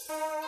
Tokolonga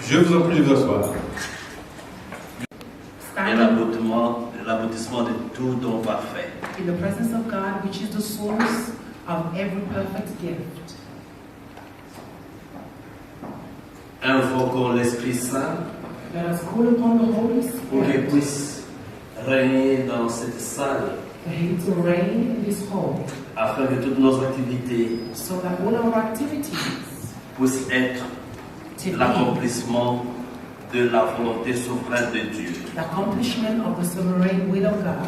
Je vous en prie de vous asseoir. Et l'aboutissement de tout don parfait. In the presence of God, which is the source of every perfect gift. Invoquons l'Esprit Saint Let us call upon the Holy pour qu'il Spirit puisse régner dans cette salle, for Him to reign in this hall, afin que toutes nos activités so that all our activities puissent être to be l'accomplissement de la volonté souveraine de Dieu. the accomplishment of the sovereign will of God.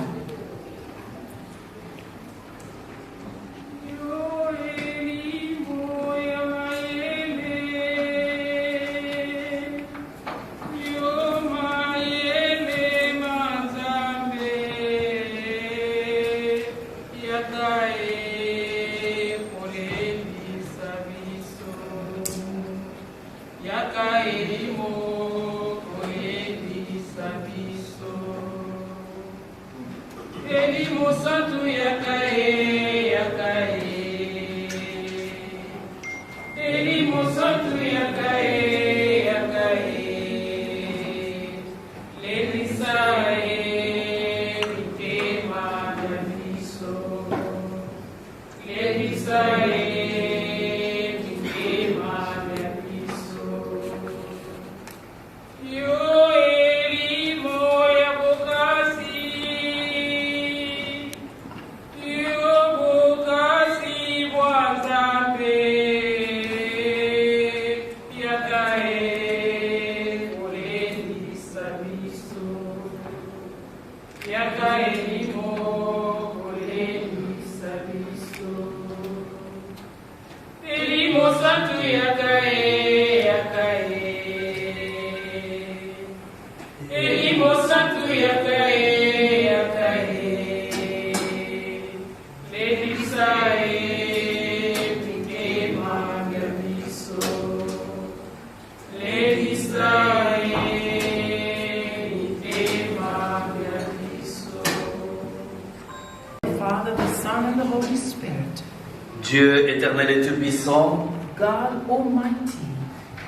Dieu éternel et tout-puissant, God Almighty,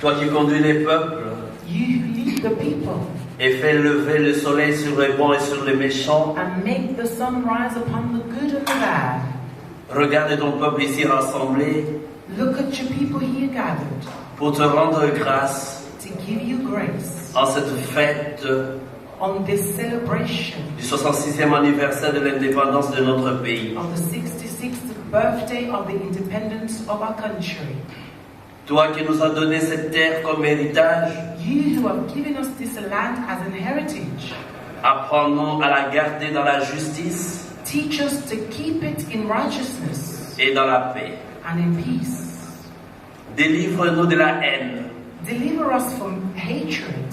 toi qui conduis les peuples you who lead the people et fais lever le soleil sur les bons et sur les méchants, and make the sun rise upon the good and the bad. regarde ton peuple ici rassemblé Look at your people here gathered pour te rendre grâce to give you grace en cette fête on this celebration du 66e anniversaire de l'indépendance de notre pays. of the 66th birthday of the independence of our country. Toi qui nous as donné cette terre comme héritage, You who have given us this land as an heritage, apprends-nous à la garder dans la justice teach us to keep it in righteousness et dans la paix. and in peace. Délivre-nous de la haine, Deliver us from hatred,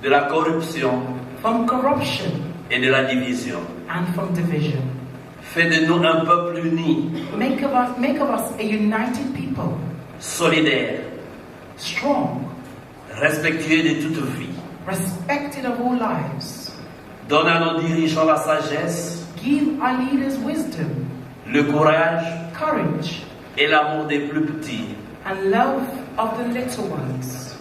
de la corruption from corruption, et de la division. and from division. Fais de nous un peuple uni, Make of us a united people, solidaire, strong, respectueux de toute vie. respected of all lives. Donne à nos dirigeants la sagesse, Give our leaders wisdom, le courage courage, et l'amour des plus petits. and love of the little ones.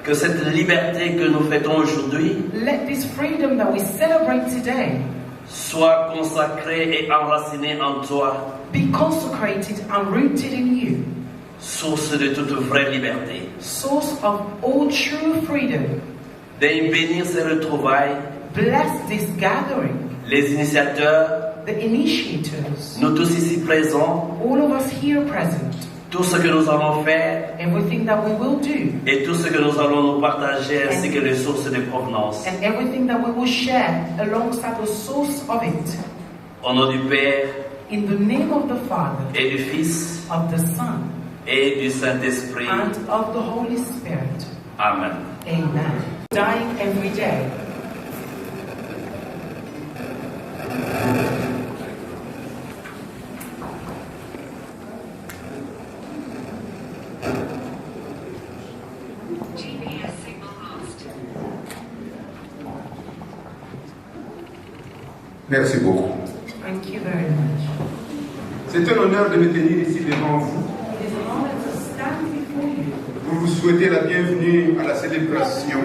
Que cette liberté que nous fêtons aujourd'hui Let this freedom that we celebrate today soit consacrée et enracinée en toi, be consecrated and rooted in you, source de toute vraie liberté. source of all true freedom. Daigne bénir ces retrouvailles, Bless this gathering, les initiateurs, the initiators, nous tous ici présents, all of us here present, tout ce que nous allons faire everything that we will do, et tout ce que nous allons nous partager ainsi que les sources de provenance. and everything that we will share alongside the source of it. Au nom du Père In the name of the Father, et du Fils of the Son, et du Saint-Esprit. and of the Holy Spirit. Amen. Amen. Dying every day. GPS signal lost. Merci beaucoup. Thank you very much. C'est un honneur de me tenir ici devant vous It is an honor to stand before you pour pour vous souhaiter la bienvenue à la célébration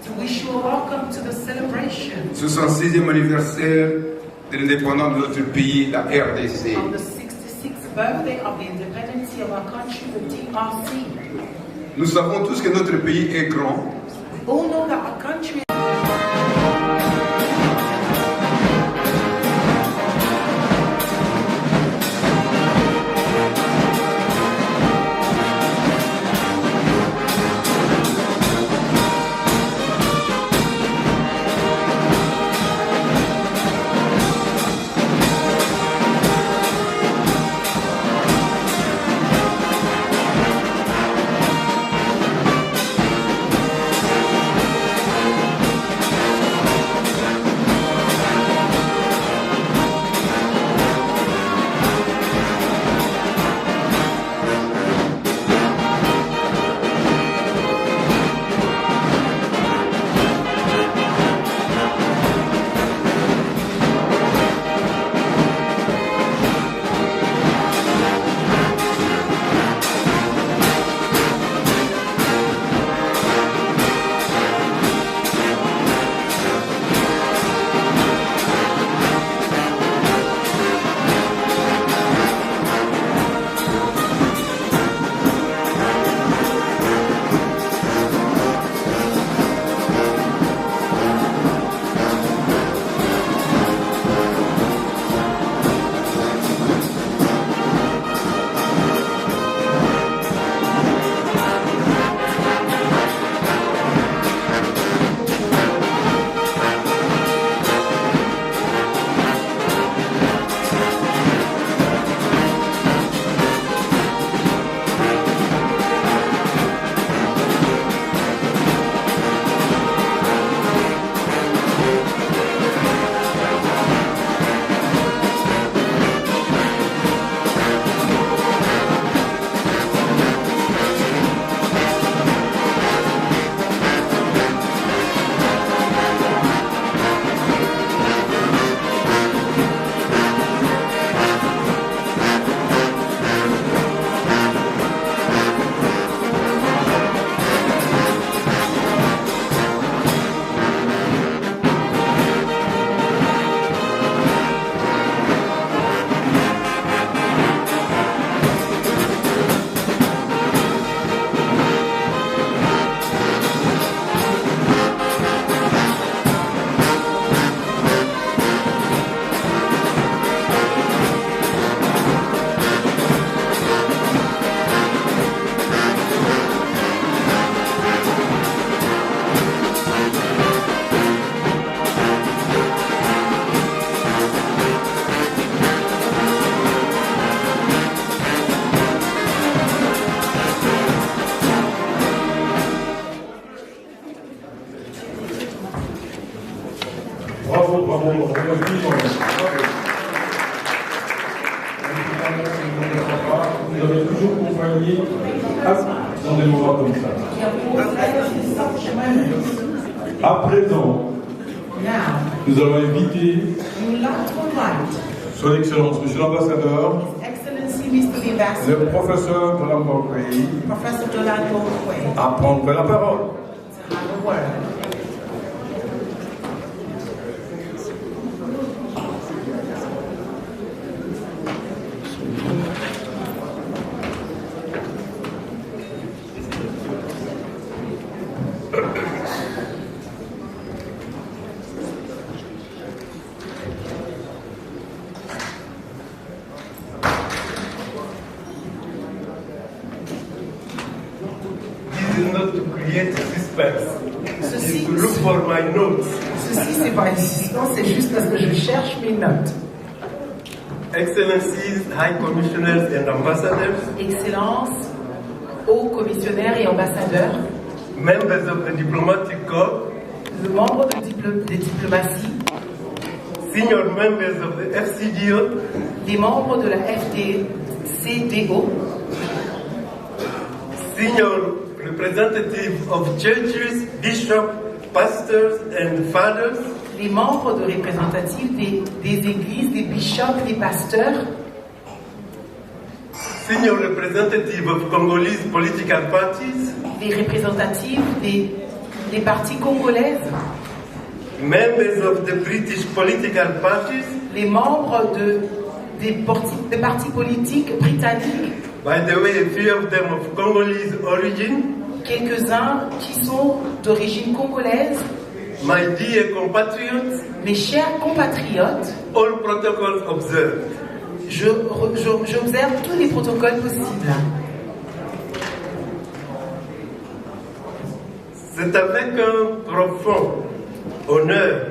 to wish you a welcome to the celebration ce 106e anniversaire de l'indépendance de notre pays, la RDC. of the 66th birthday of the independence of our country, the DRC. Nous savons tous que notre pays est grand, We all know that our country Bravo, bravo, bravo. Vous avez toujours accompagné dans des moments comme ça. À présent, nous allons inviter Son Excellence, Monsieur l'Ambassadeur, le professeur de la à prendre la parole. Ceci, c'est pas insistant, c'est juste parce que je cherche mes notes. Excellencies, High Commissioners and Ambassadors, Excellences, hauts commissionnaires et ambassadeurs, members of the Diplomatic Corps, les membres de diplomatie, senior members of the FCDO, les membres de la FCDO, senior representatives of churches, bishops, pastors and fathers, les membres de représentatifs des églises, des bishops, des pasteurs, senior representative of Congolese political parties, les représentatifs des partis congolaises, members of the British political parties, les membres des partis politiques britanniques, by the way, a few of them of Congolese origin, quelques-uns qui sont d'origine congolaise, my dear compatriots, mes chers compatriotes, all protocols observed. j'observe tous les protocoles possibles. C'est avec un profond honneur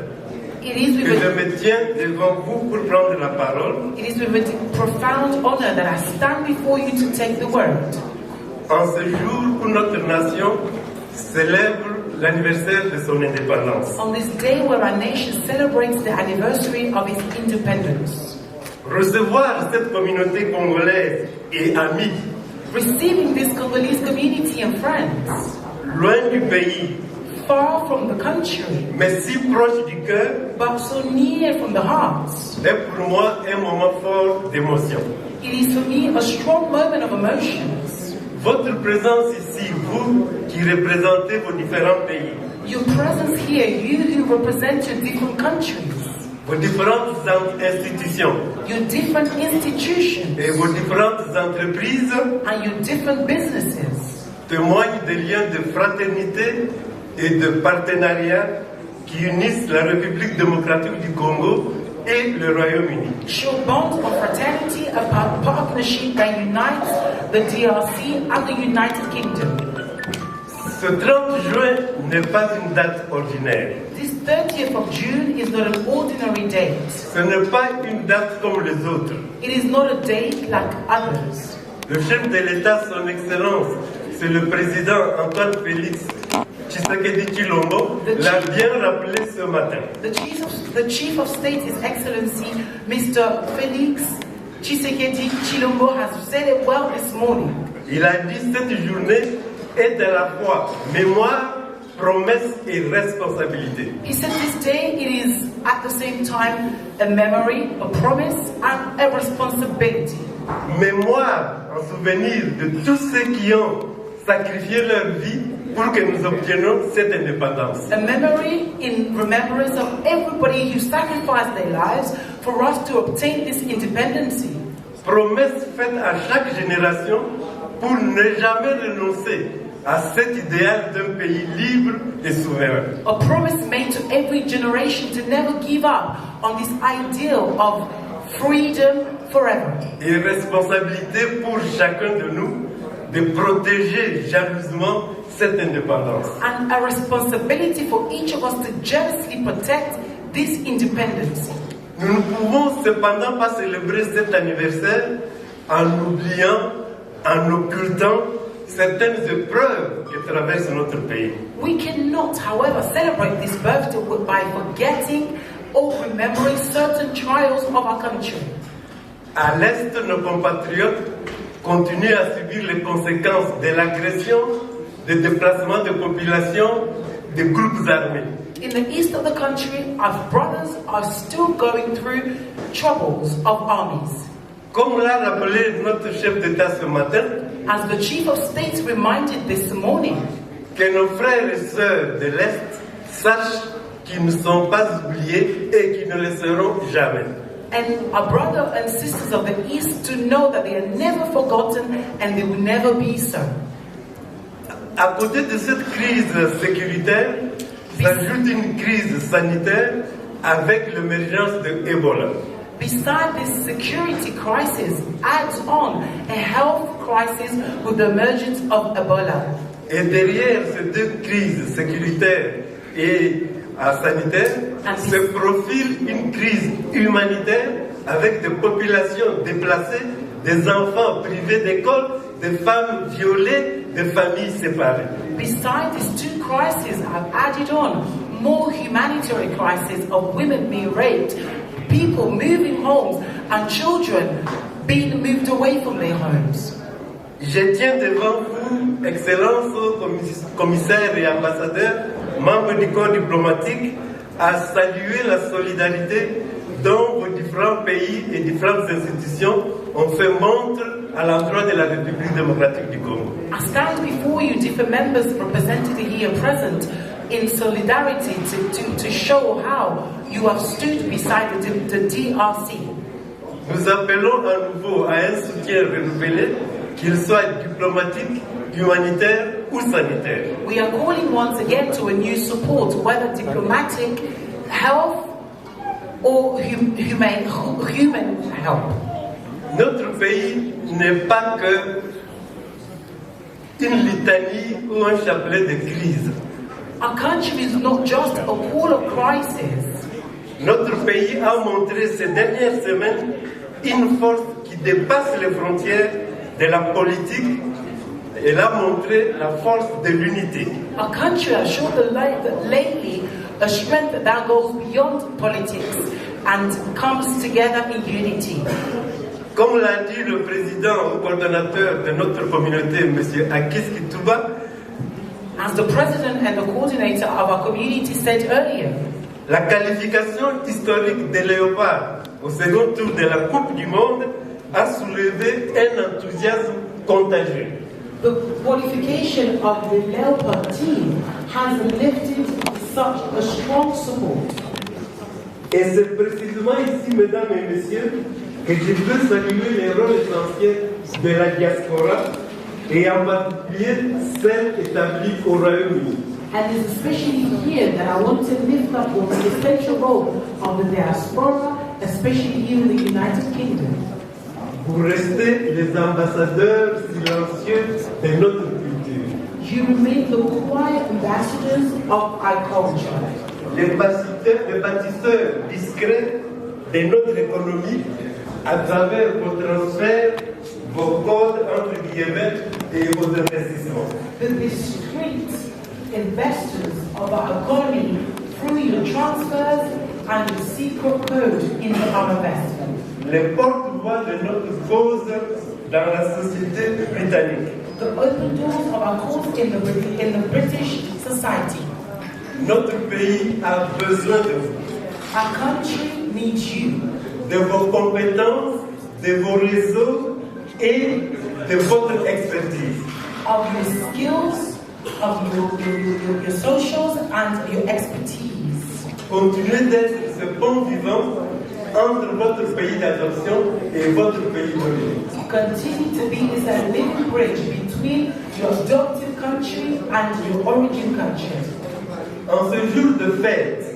It is que with je me tiens devant vous pour prendre la parole a profound honor that I stand before you to take the word. en ce jour où notre nation célèbre l'anniversaire de son indépendance. On this day where our nation celebrates the anniversary of its independence. Recevoir cette communauté congolaise et amie, Receiving this Congolese community and friends, loin du pays, far from the country, mais si proche du cœur, but so near from the heart. est pour moi un moment fort d'émotion. It is for me a strong moment of emotions. Votre présence ici, vous qui représentez vos différents pays, Your presence here, you who represent your different countries, vos différentes institutions your different institutions, et vos différentes entreprises and your different businesses témoignent des liens de fraternité et de partenariat qui unissent la République démocratique du Congo et le Royaume-Uni. show bonds of fraternity, a partnership that unites the DRC and the United Kingdom. Ce 30 juin n'est pas une date ordinaire. This 30th of June is not an ordinary date. Ce n'est pas une date comme les autres. It is not a date like others. Le chef de l'État, son Excellence, c'est le président Antoine Félix Tshisekedi Tshilombo, l'a bien rappelé ce matin. The Chief of State, His Excellency, Mr. Felix Tshisekedi Tshilombo, has said it well this morning. Il a dit cette journée est à la fois mémoire, promesse et responsabilité. He said this day it is at the same time a memory, a promise, and a responsibility. Mémoire en souvenir de tous ceux qui ont sacrifié leur vie pour que nous obtenions cette indépendance. A memory in remembrance of everybody who sacrificed their lives for us to obtain this independence. Promesse faite à chaque génération pour ne jamais renoncer à cet idéal d'un pays libre et souverain. A promise made to every generation to never give up on this ideal of freedom forever. Et responsabilité pour chacun de nous de protéger jalousement cette indépendance. And a responsibility for each of us to jealously protect this independence. Nous ne pouvons cependant pas célébrer cet anniversaire en oubliant, en occultant certaines épreuves qui traversent notre pays. We cannot, however, celebrate this birthday by forgetting or remembering certain trials of our country. À l'Est, nos compatriotes continuent à subir les conséquences de l'agression, des déplacements de population, des groupes armés. In the east of the country, our brothers are still going through troubles of armies. Comme l'a rappelé notre chef d'État ce matin, As the Chief of State reminded this morning, que nos frères et sœurs de l'Est sachent qu'ils ne sont pas oubliés et qu'ils ne le seront jamais. and our brothers and sisters of the east to know that they are never forgotten and they will never be so. À côté de cette crise sécuritaire, s'ajoute une crise sanitaire avec l'émergence de Ebola. Beside this security crisis, adds on a health crisis with the emergence of Ebola. Et derrière ces deux crises sécuritaires et sanitaires, se profile une crise humanitaire avec des populations déplacées, des enfants privés d'école, des femmes violées, des familles séparées. Beside these two crises, I've added on more humanitarian crises of women being raped, people moving homes, and children being moved away from their homes. Je tiens devant vous, Excellences, commissaires et ambassadeurs, membres du corps diplomatique, à saluer la solidarité dont vos différents pays et différentes institutions ont fait montre à l'endroit de la République démocratique du Congo. I stand before you, different members represented here present, in solidarity to show how you have stood beside the DRC. Nous appelons à nouveau à un soutien renouvelé, qu'il soit diplomatique, humanitaire ou sanitaire. We are calling once again to a new support, whether diplomatic, health, or human help. Notre pays n'est pas que une litanie ou un chapelet de crise. Our country is not just a pool of crisis. Notre pays a montré ces dernières semaines une force qui dépasse les frontières de la politique. Elle a montré la force de l'unité. Our country has shown lately a strength that goes beyond politics and comes together in unity. Comme l'a dit le président ou coordonnateur de notre communauté, M. Akis Kituba, as the president and the coordinator of our community said earlier, la qualification historique des Léopards au second tour de la Coupe du Monde a soulevé un enthousiasme contagieux. The qualification of the Leopard team has lifted such a strong support. Et c'est précisément ici, mesdames et messieurs, que je veux saluer les rôles essentiels de la diaspora et en particulier celle établie au Royaume-Uni. And it's especially here that I want to lift up on the essential role of the diaspora, especially here in the United Kingdom. Vous restez les ambassadeurs silencieux de notre culture. You remain the quiet ambassadors of our culture. Les bâtisseurs discrets de notre économie à travers vos transferts, vos codes entre guillemets et vos investissements. The discreet investors of our economy through your transfers and the secret code in our investment. Les porte-voix de notre cause dans la société britannique. The open doors of our cause in the British society. Notre pays a besoin de vous. Our country needs you. De vos compétences, de vos réseaux et de votre expertise. Of your skills, of your socials and your expertise. Continuez d'être ce pont vivant entre votre pays d'adoption et votre pays d'origine. Continue to be this living bridge between your adoptive country and your origin country. En ce jour de fête,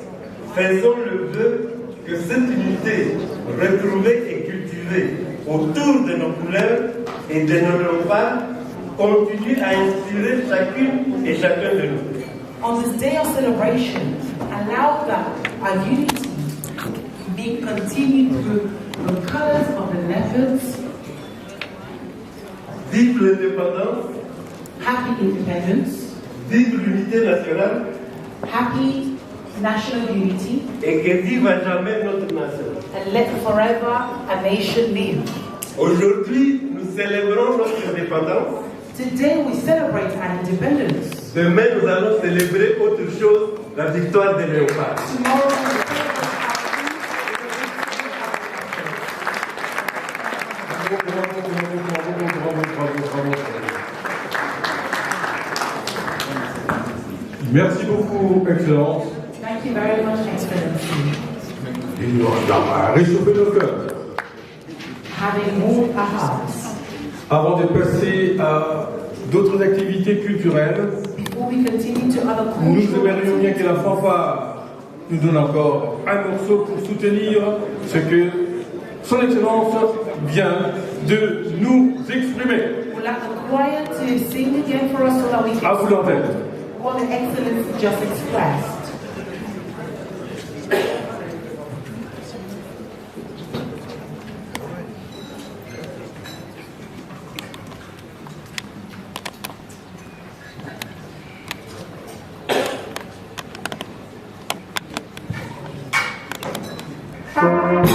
faisons le vœu que cette unité retrouvée et cultivée autour de nos couleurs et de nos léopards continue à inspirer chacune et chacun de nous. On this day of celebration, allow that our unity be continued through the colors of the leopards. Vive l'indépendance, Happy independence, vive l'unité nationale happy national unity, et que vive à jamais notre nation. and let forever a nation live. Aujourd'hui, nous célébrons notre indépendance. Today we celebrate our independence. Demain, nous allons célébrer autre chose, la victoire des léopards. Tomorrow we will Merci beaucoup, Excellence. Thank you very much, Excellency. Et nous allons réchauffer nos cœurs. Having moved our hearts. Avant de passer à d'autres activités culturelles, Before we continue to other nous cultural aimerions bien que la fanfare nous donne encore un morceau pour soutenir ce que Son Excellence vient de nous exprimer. We'd like the choir to sing again for us so that we À vous can l'antenne. what the Excellency just expressed. Thank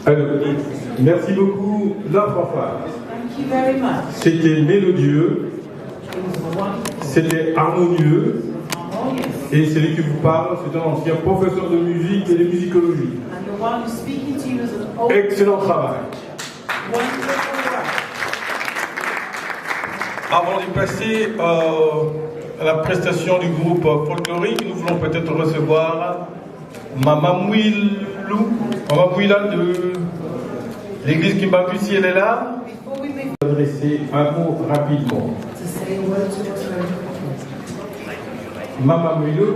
Alors, merci beaucoup, la fanfare. Thank you very much. C'était mélodieux, It was wonderful. c'était harmonieux, Harmonious. et celui qui vous parle, c'est un ancien professeur de musique et de musicologie. And the one who's speaking to you is an old, Excellent travail. wonderful work. Avant de passer à la prestation du groupe folklorique, nous voulons peut-être recevoir Maman Mouila de l'église Kimbangu, si elle est là. Before we move Adresser un mot rapidement. to say a word to us very quickly. Maman Mouila.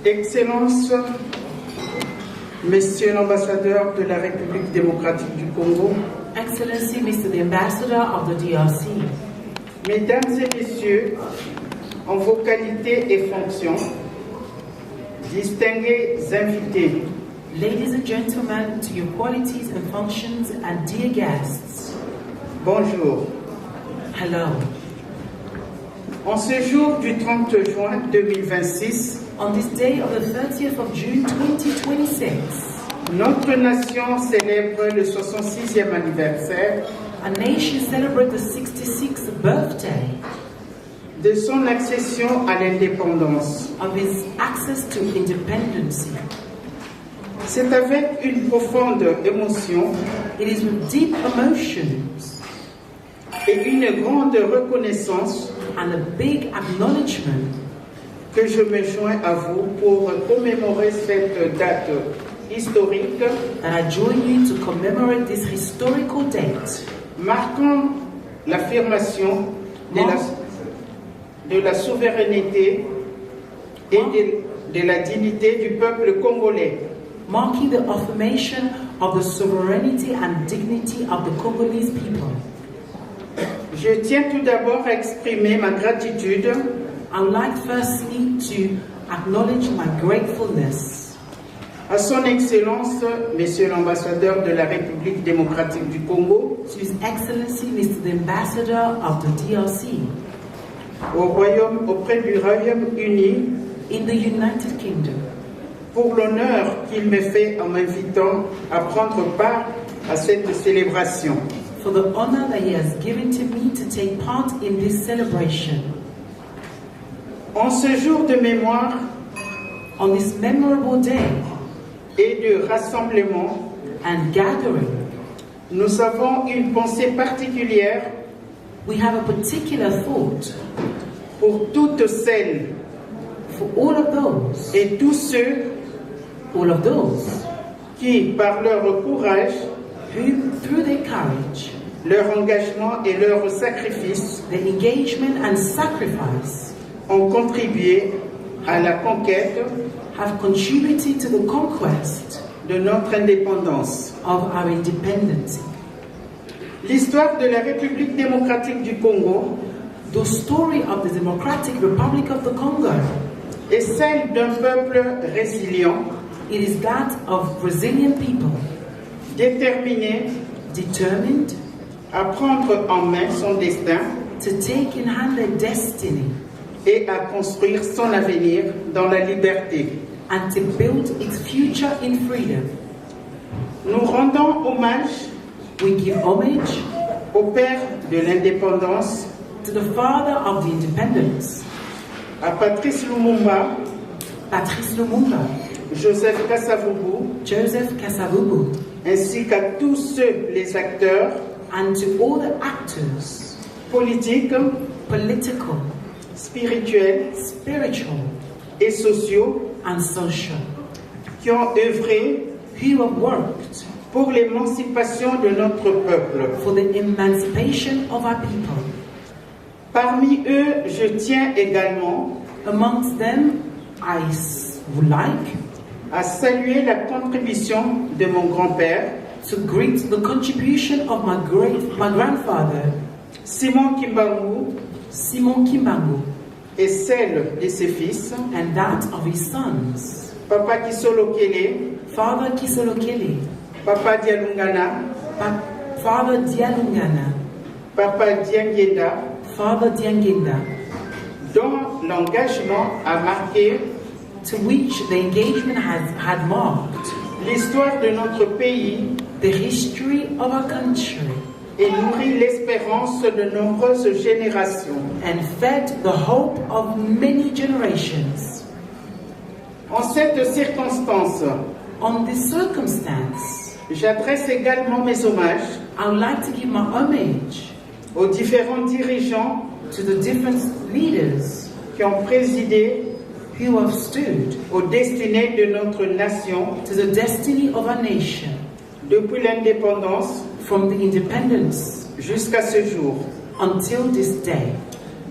Excellences, Monsieur l'ambassadeur de la République démocratique du Congo, Excellency, Mr. the Ambassador of the DRC, Mesdames et Messieurs, en vos qualités et fonctions, distingués invités, ladies and gentlemen, to your qualities and functions, and dear guests, bonjour. hello. En ce jour du 30 juin 2026, On this day of the 30th of June 2026, notre nation célèbre le 66e anniversaire a nation celebrates the 66th birthday de son accession à l'indépendance. of its access to independence. C'est avec une profonde émotion It is with deep emotions et une grande reconnaissance and a big acknowledgement que je me joins à vous pour commémorer cette date historique that I join you to commemorate this historical date, marquant l'affirmation de la souveraineté et de la dignité du peuple congolais. marking the affirmation of the sovereignty and dignity of the Congolese people. Je tiens tout d'abord à exprimer ma gratitude I would like firstly to acknowledge my gratefulness à son Excellence, Monsieur l'ambassadeur de la République démocratique du Congo, to His Excellency, Mr. the Ambassador of the DRC, auprès du Royaume-Uni, in the United Kingdom, pour l'honneur qu'il me fait en m'invitant à prendre part à cette célébration. for the honor that He has given to me to take part in this celebration. En ce jour de mémoire On this memorable day et de rassemblement, and gathering, nous avons une pensée particulière we have a particular thought pour toutes celles for all of those, et tous ceux qui, par leur courage, who, through their courage, leur engagement et leur sacrifice, their engagement and sacrifice, ont contribué à la conquête have contributed to the conquest de notre indépendance. of our independence. L'histoire de la République démocratique du Congo The story of the Democratic Republic of the Congo, est celle d'un peuple résilient, it is that of resilient people, déterminé determined à prendre en main son destin to take in hand their destiny et à construire son avenir dans la liberté. and to build its future in freedom. Nous rendons hommage We give homage au père de l'indépendance, to the father of the independence, à Patrice Lumumba, Patrice Lumumba, Joseph Kasavubu, Joseph Kasavubu, ainsi qu'à tous ceux les acteurs and to all the actors, politiques, political, spirituels spiritual, et sociaux and social, qui ont œuvré who have worked pour l'émancipation de notre peuple. for the emancipation of our people. Parmi eux, je tiens également Amongst them, I would like à saluer la contribution de mon grand-père, to greet the contribution of my grandfather, Simon Kimbangu, Simon Kimbangu, et celle de ses fils, and that of his sons, Papa Kisolo Kele, Father Kisolokele, Papa Dialungana, Father Dialungana, Papa Diangenda, Father Diangenda, dont l'engagement a marqué to which the engagement had marked l'histoire de notre pays the history of our country et nourri l'espérance de nombreuses générations. and fed the hope of many generations. En cette circonstance, On this circumstance, j'adresse également mes hommages I would like to give my homage aux différents dirigeants to the different leaders qui ont présidé who have stood aux destinées de notre nation to the destiny of our nation depuis l'indépendance from the independence jusqu'à ce jour. until this day.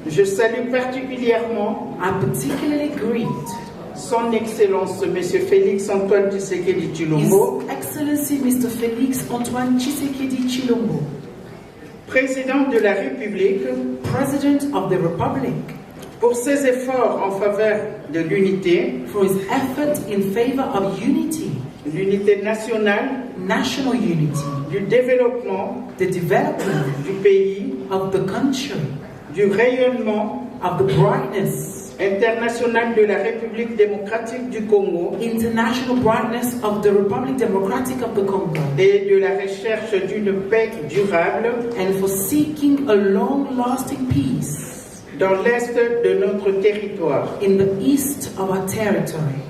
Je salue particulièrement I particularly greet Son Excellence M. Félix Antoine Tshisekedi His Tshilombo, Excellency Mr. Félix Antoine Tshisekedi Tshilombo, président de la République, President of the Republic, pour ses efforts en faveur de l'unité, for his effort in favor of unity, l'unité nationale, national unity, du développement the development du pays, of the country, du rayonnement of the brightness, international de la République démocratique du Congo international brightness of the Republic Democratic of the Congo, et de la recherche d'une paix durable and for seeking a long-lasting peace dans l'est de notre territoire. in the east of our territory.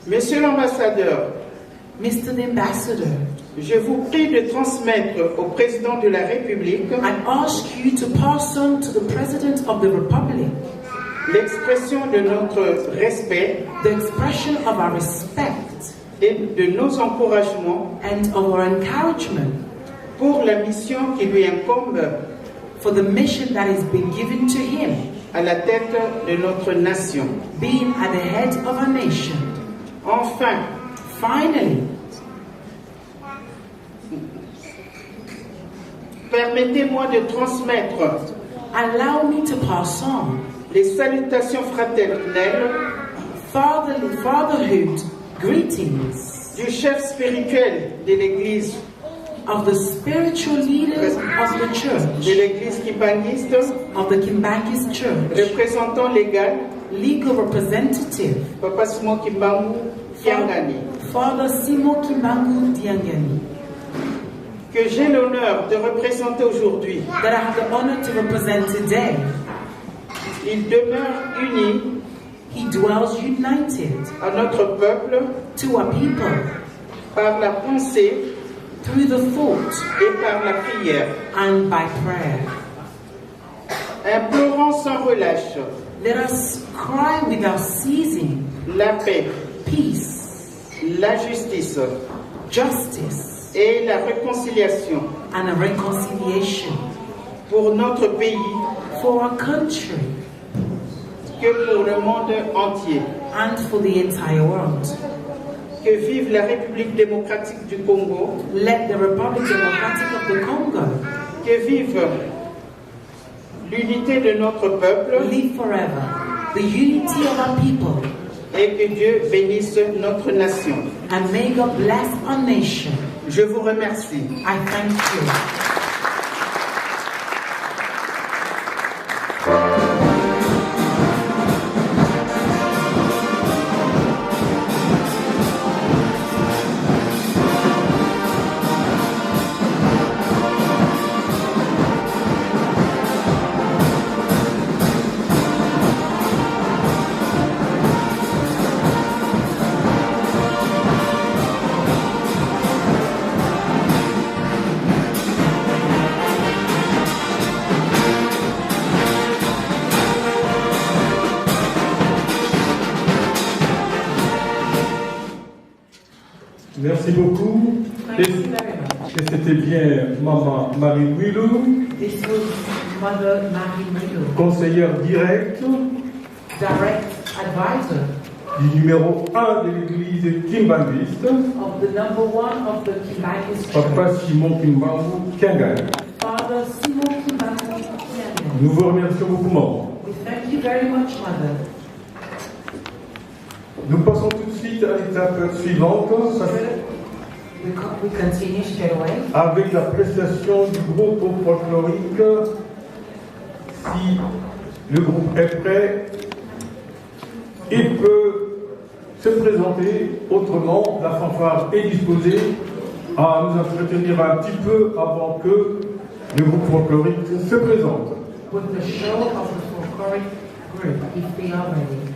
Monsieur l'ambassadeur, Mr. the Ambassador, je vous prie de transmettre au président de la République I ask you to pass on to the President of the Republic l'expression de notre respect the expression of our respect et de nos encouragements and of our encouragement pour la mission qui lui incombe for the mission that has been given to him, à la tête de notre nation. being at the head of our nation. Enfin, Finally, permettez-moi de transmettre allow me to pass on les salutations fraternelles fatherhood greetings du chef spirituel de l'Église, of the spiritual leaders of the de church, l'Église kimbangiste, of the Kimbangis Church, représentant légal, legal representative, Papa Simon Kimbangu Kiangani, Father Simo Kimbangu Diangani, que j'ai l'honneur de représenter aujourd'hui. that I have the honor to represent today. Il demeure uni He dwells united à notre peuple to our people par la pensée through the thought et par la prière, and by prayer. implorant sans relâche Let us cry without ceasing la paix, peace, la justice justice, et la réconciliation and a reconciliation pour notre pays for our country que pour le monde entier. and for the entire world. Que vive la République démocratique du Congo, Let the Republic Democratic of the Congo que vive l'unité de notre peuple live forever, the unity of our people, et que Dieu bénisse notre nation. and may God bless our nation. Je vous remercie. I thank you. Merci beaucoup. Thank you very much. Et c'était bien Maman Marie Willou, This was Mother Marie Milo, conseillère directe direct advisor du numéro 1 de l'église Kimbanguiste, of the number one of the Kimbangis Papa Church, Simon Kimbangu Kengan. Father Simon Kimbangu Kiangan. Nous vous remercions beaucoup, maman. We thank you very much, Mother. Nous passons tout de suite à l'étape suivante, ça fait We continue straight away avec la prestation du groupe folklorique. Si le groupe est prêt, il peut se présenter. Autrement, la fanfare est disposée à nous entretenir un petit peu avant que le groupe folklorique se présente. with the show of the folkloric group, if they are ready.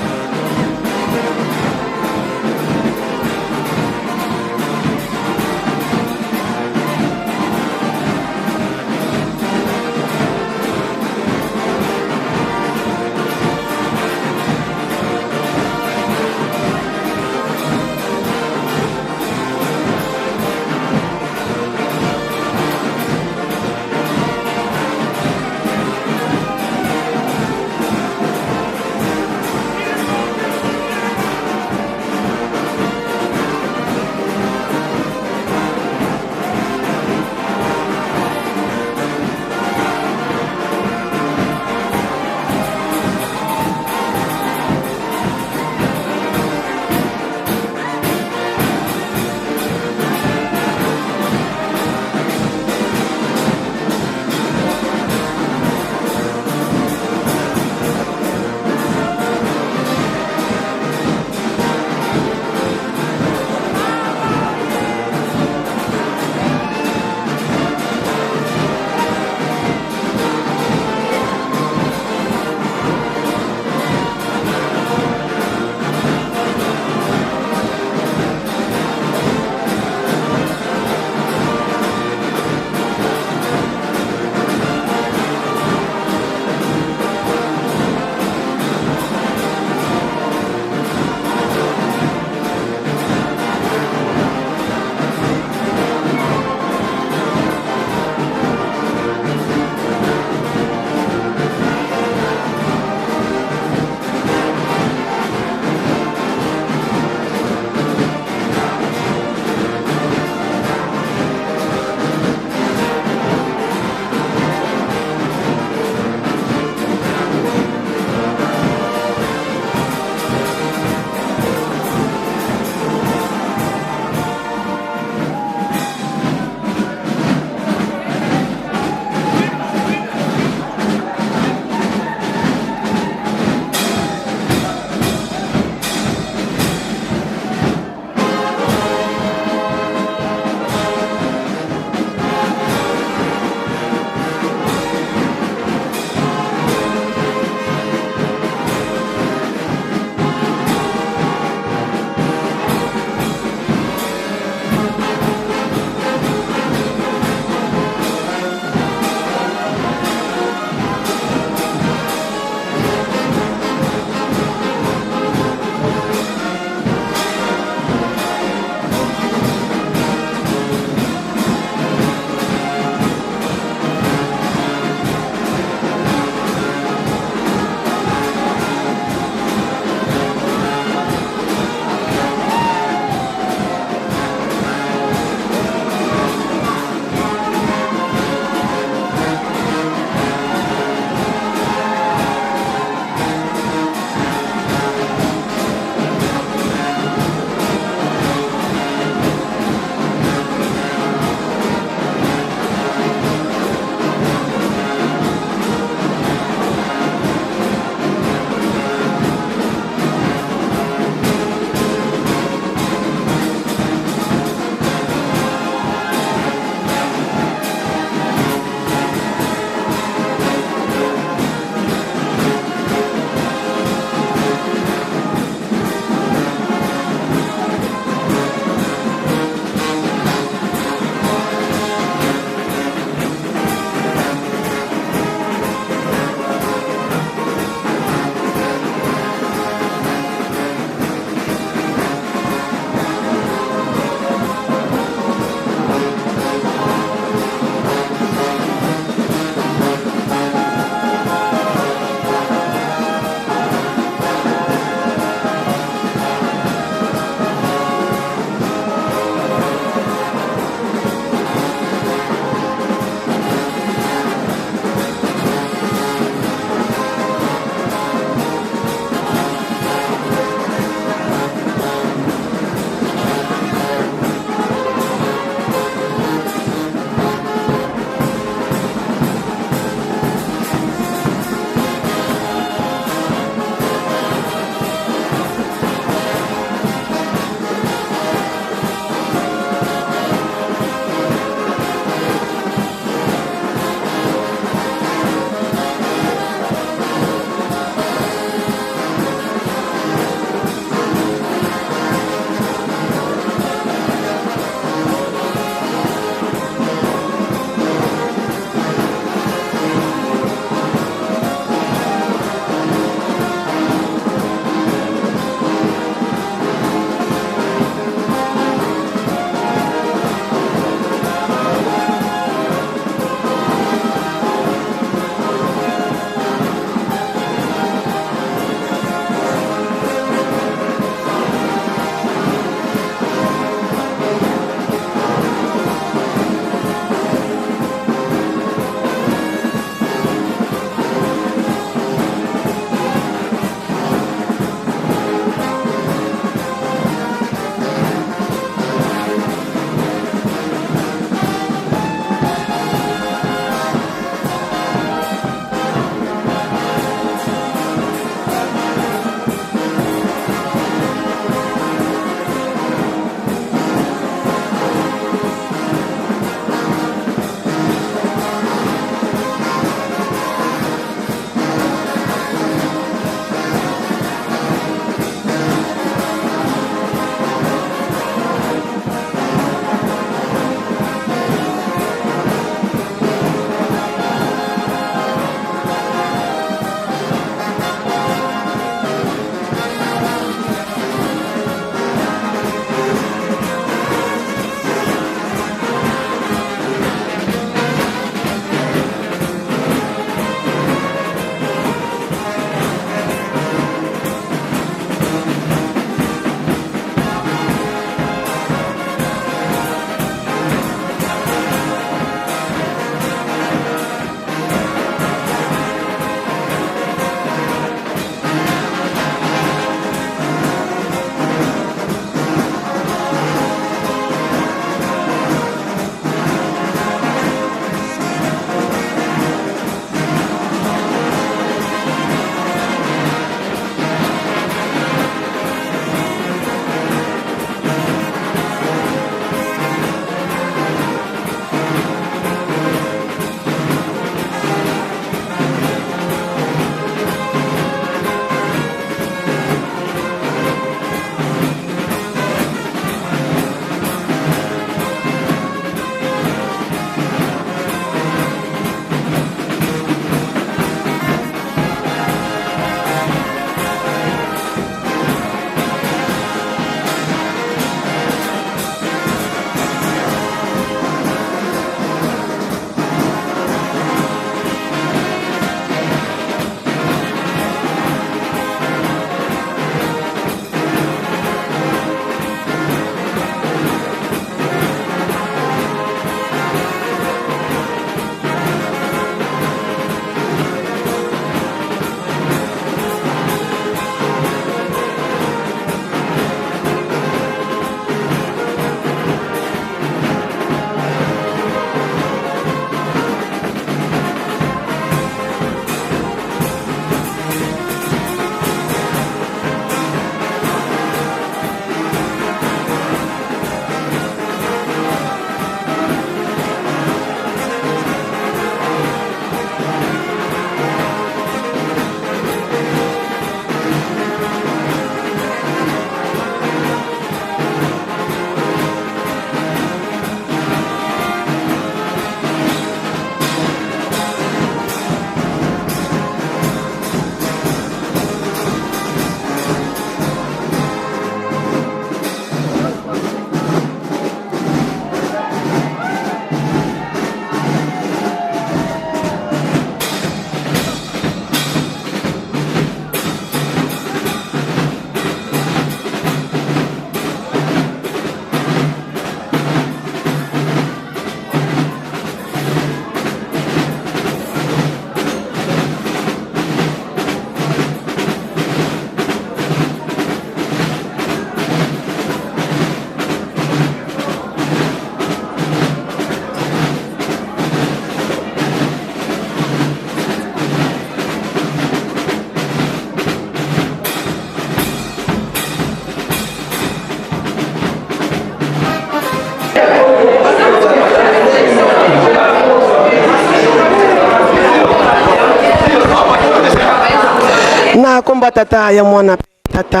Bomba tata ya mwana tata.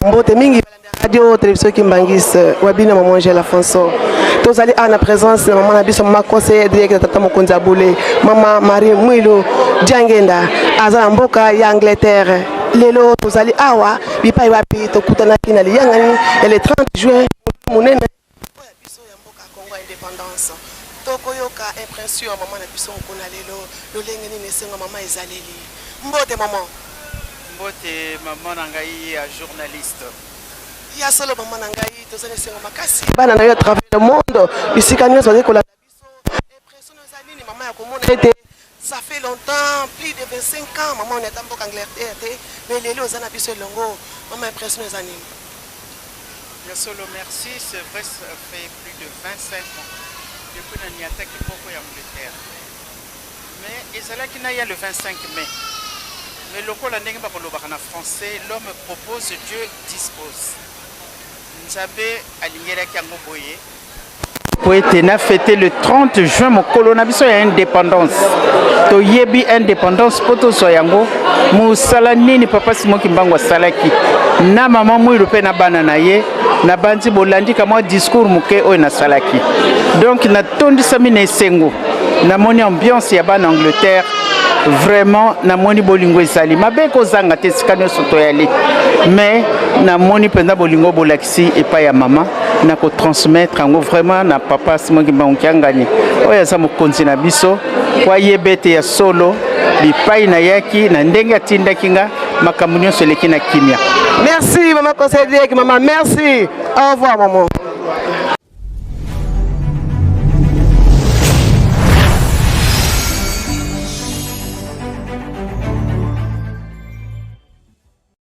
Mbote mingi radio télévision Kimbangis wabina maman Angela Fonso. Tous allez à la présence maman na biso mama conseiller direct tata Mokonzi Aboulé, maman Marie Mwilu Diangenda aza mboka ya Angleterre. Lelo tous allez awa bipai wapi tokutana kina liyangani le 30 juin munene oya biso ya mboka Congo indépendance. Tokoyoka impression maman na biso mukuna lelo lolenge ni nesenga mama ezaleli. Mbote maman. Mbote maman nangai ya journaliste. Ya solo maman nangai tozane senga makasi. Bana na yo travers le monde, bisika nyonso zekola biso. Impression ezaleli maman ya komona ete ça fait longtemps, plus de 25 ans, maman on est en Boka Angleterre, mais les lots en biso longo, maman impression les animes. Ya solo merci, c'est vrai ça fait plus de 25 ans depuis qu'on y attaque beaucoup Angleterre. Mais ezala qui n'a y a le 25 mai. Mais le col n'engue pas pour le en français, l'homme propose, Dieu dispose. Nzambe alingera kiango boye. Poetena fêté le 30 juin mon colonabiso ya indépendance. To yebi indépendance poto soyango musala nini papa Simon Kimbangu salaki. Na maman Mwilu pe na bana na ye na bandi bolandi kama discours muke o na salaki. Donc na tondi sami na esengo. Na moni ambiance ya bana Angleterre. Vraiment na moni bolingo esali mabe ko zanga te sikano soto yali mais na moni penda bolingo bolakisi epa ya mama na ko transmettre ngo vraiment na papa Simon Kimbangu kiangani oya za mokonzi na biso kwa yebete ya solo bipai na yaki na ndenge atinda kinga makambo nyonso eleki na kimia. Merci maman conseiller maman, merci. Au revoir maman.